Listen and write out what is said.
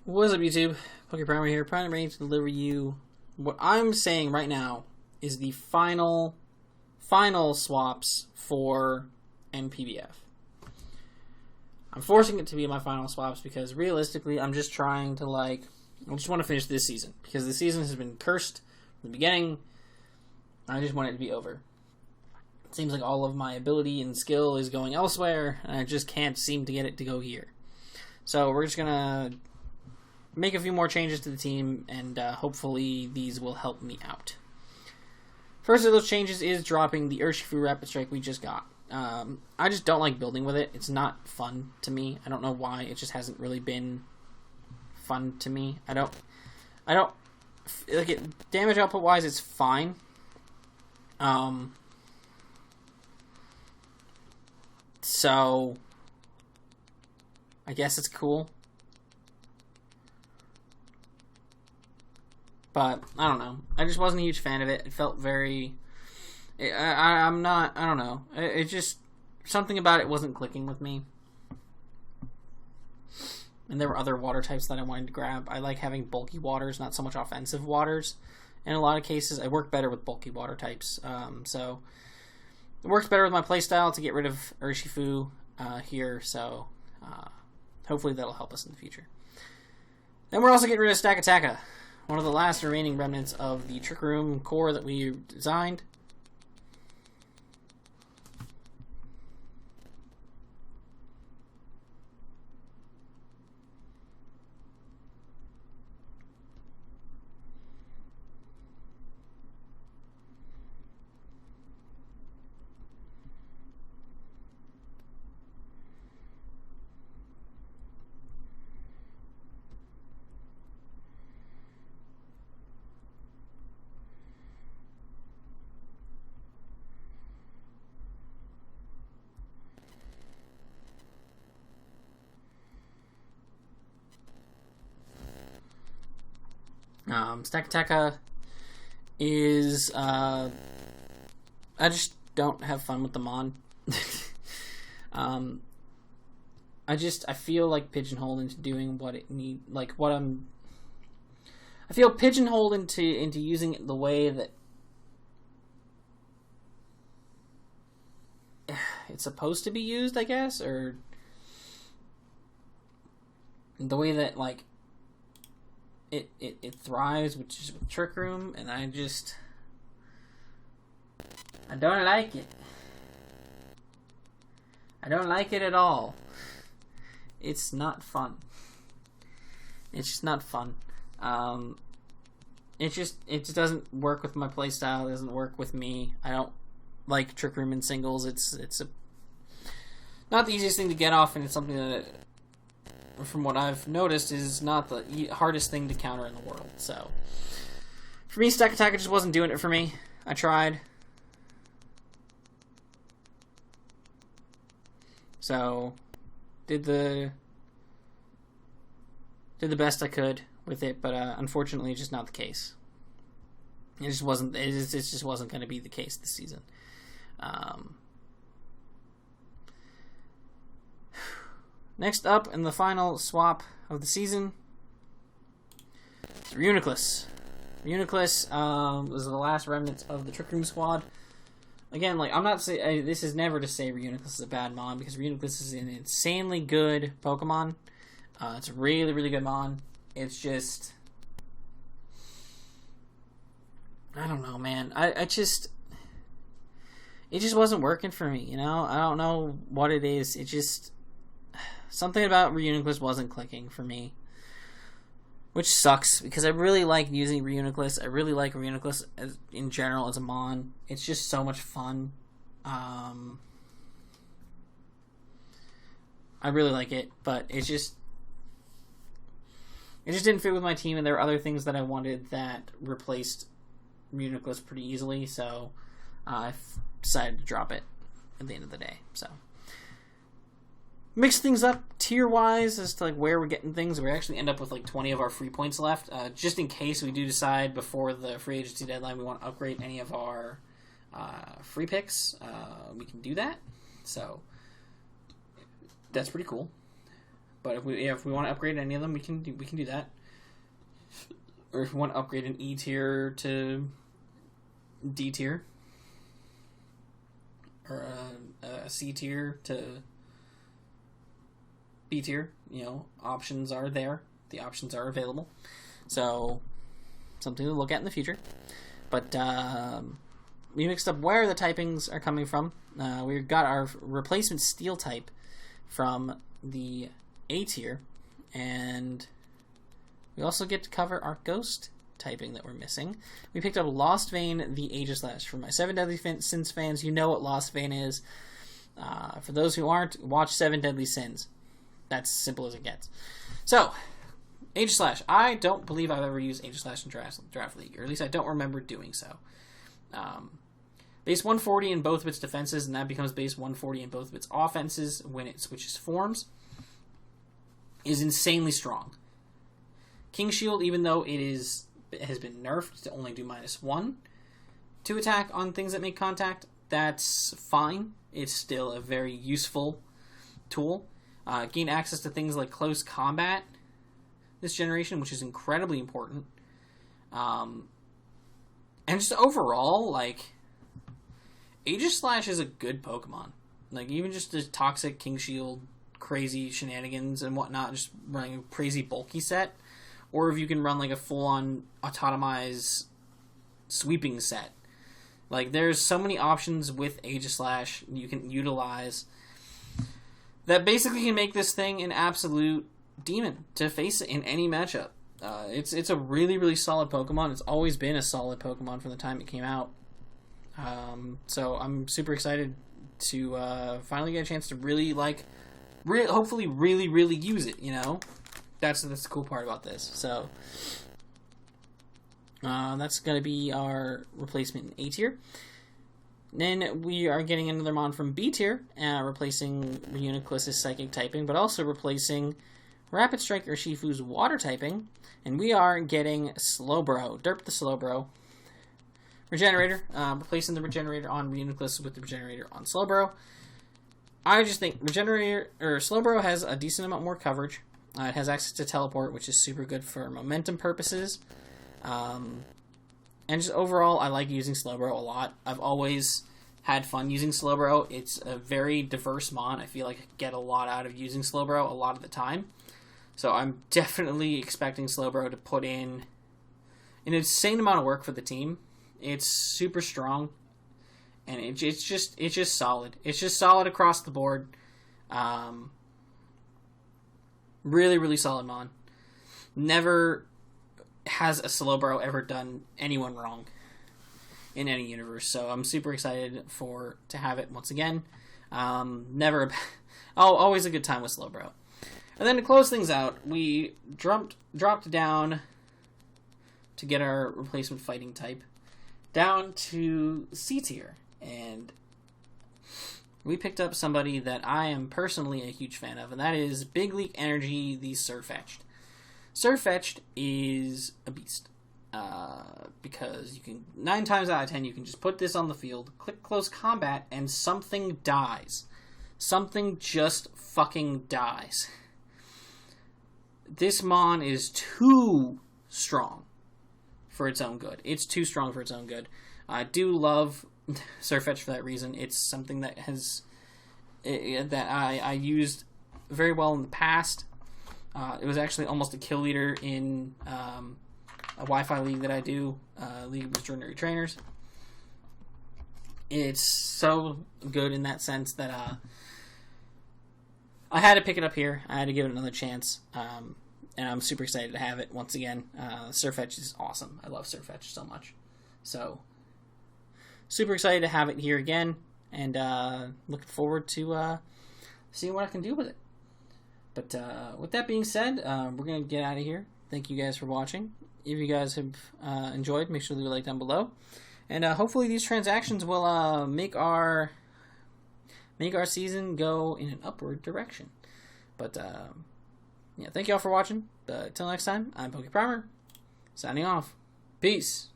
What's up, YouTube? PokePrimer here, ready to deliver you what I'm saying right now is the final swaps for NPBF. I'm forcing it to be my final swaps because realistically, I'm just trying to I just want to finish this season because the season has been cursed from the beginning. I just want it to be over. It seems like all of my ability and skill is going elsewhere, and I just can't seem to get it to go here. So we're just gonna make a few more changes to the team, and hopefully these will help me out. First of those changes is dropping the Urshifu Rapid Strike we just got. I just don't like building with it. It's not fun to me. I don't know why. It just hasn't really been fun to me. I don't like it. Damage output wise, it's fine. So I guess it's cool. But, I don't know. I just wasn't a huge fan of it. It felt very... I don't know. It just... Something about it wasn't clicking with me. And there were other water types that I wanted to grab. I like having bulky waters, not so much offensive waters. In a lot of cases, I work better with bulky water types. So, it works better with my playstyle to get rid of Urshifu here. So, hopefully that'll help us in the future. Then we're also getting rid of Stakataka, one of the last remaining remnants of the Trick Room core that we designed. Stakataka is, I just don't have fun with the Mon. I feel like pigeonholed into doing what it need, I feel pigeonholed into using it the way that it's supposed to be used, I guess, or the way that, it thrives, which is with Trick Room, and I don't like it. I don't like it at all. It's not fun. It's just not fun. It just doesn't work with my playstyle. It doesn't work with me. I don't like Trick Room in singles. It's not the easiest thing to get off, and it's something that, from what I've noticed, is not the hardest thing to counter in the world. So, for me, Stakataka just wasn't doing it for me. I tried. So, did the best I could with it, but unfortunately, it's just not the case. It just wasn't. It just wasn't going to be the case this season. Next up, in the final swap of the season, is Reuniclus. Reuniclus was the last remnants of the Trick Room squad. Again, I'm not saying this is never to say Reuniclus is a bad mon, because Reuniclus is an insanely good Pokemon. It's a really, really good mon. It's just, I don't know, man. It just wasn't working for me. You know, I don't know what it is. It just, something about Reuniclus wasn't clicking for me, which sucks because I really like using Reuniclus. I really like Reuniclus in general as a mon. It's just so much fun. I really like it, but it just didn't fit with my team, and there were other things that I wanted that replaced Reuniclus pretty easily, so I decided to drop it at the end of the day. So, mix things up tier-wise as to where we're getting things. We actually end up with 20 of our free points left, just in case we do decide before the free agency deadline we want to upgrade any of our free picks. We can do that, so that's pretty cool. But if we want to upgrade any of them, we can do that. Or if we want to upgrade an E tier to D tier, or a C tier to B tier, options are there. The options are available. So, something to look at in the future. But we mixed up where the typings are coming from. We got our replacement steel type from the A tier, and we also get to cover our ghost typing that we're missing. We picked up Lost Vein, the Aegislash. For my 7 Deadly Sins fans, you know what Lost Vein is. For those who aren't, watch 7 Deadly Sins. That's as simple as it gets. So, Aegislash. I don't believe I've ever used Aegislash in Draft League, or at least I don't remember doing so. Base 140 in both of its defenses, and that becomes base 140 in both of its offenses when it switches forms, is insanely strong. King Shield, even though it has been nerfed to only do -1 to attack on things that make contact, that's fine. It's still a very useful tool. Gain access to things like close combat this generation, which is incredibly important. And just overall, Aegislash is a good Pokemon. Even just the toxic King Shield, crazy shenanigans and whatnot, just running a crazy bulky set. Or if you can run a full-on autotomized sweeping set. There's so many options with Aegislash you can utilize that basically can make this thing an absolute demon to face it in any matchup. It's a really, really solid Pokemon. It's always been a solid Pokemon from the time it came out. So I'm super excited to finally get a chance to really, hopefully really, really use it, That's the cool part about this. So that's going to be our replacement in A tier. Then we are getting another mon from B tier, replacing Reuniclus's psychic typing, but also replacing Rapid Strike Urshifu's water typing. And we are getting Slowbro, Derp the Slowbro. Regenerator, replacing the Regenerator on Reuniclus with the Regenerator on Slowbro. I just think Slowbro has a decent amount more coverage. It has access to Teleport, which is super good for momentum purposes. And just overall, I like using Slowbro a lot. I've always had fun using Slowbro. It's a very diverse mon. I feel like I get a lot out of using Slowbro a lot of the time. So I'm definitely expecting Slowbro to put in an insane amount of work for the team. It's super strong, and it's just solid. It's just solid across the board. Really, really solid mon. Never has a Slowbro ever done anyone wrong in any universe, so I'm super excited to have it once again. Always a good time with Slowbro. And then to close things out, we dropped down to get our replacement fighting type down to C tier, and we picked up somebody that I am personally a huge fan of, and that is Big League Energy, the Surfetched. Surfetched is a beast, because you can, 9 times out of 10, you can just put this on the field, click close combat, and something dies. Something just fucking dies. This mon is too strong for its own good. It's too strong for its own good. I do love Surfetched for that reason. It's something that I used very well in the past. It was actually almost a kill leader in a Wi-Fi league that I do, League of Extraordinary Trainers. It's so good in that sense that I had to pick it up here. I had to give it another chance, and I'm super excited to have it once again. Surfetched is awesome. I love Surfetched so much. So, super excited to have it here again, and looking forward to seeing what I can do with it. But with that being said, we're going to get out of here. Thank you guys for watching. If you guys have enjoyed, make sure to leave a like down below. And hopefully these transactions will make our season go in an upward direction. But yeah, thank you all for watching. Until next time, I'm PokePrimer, signing off. Peace.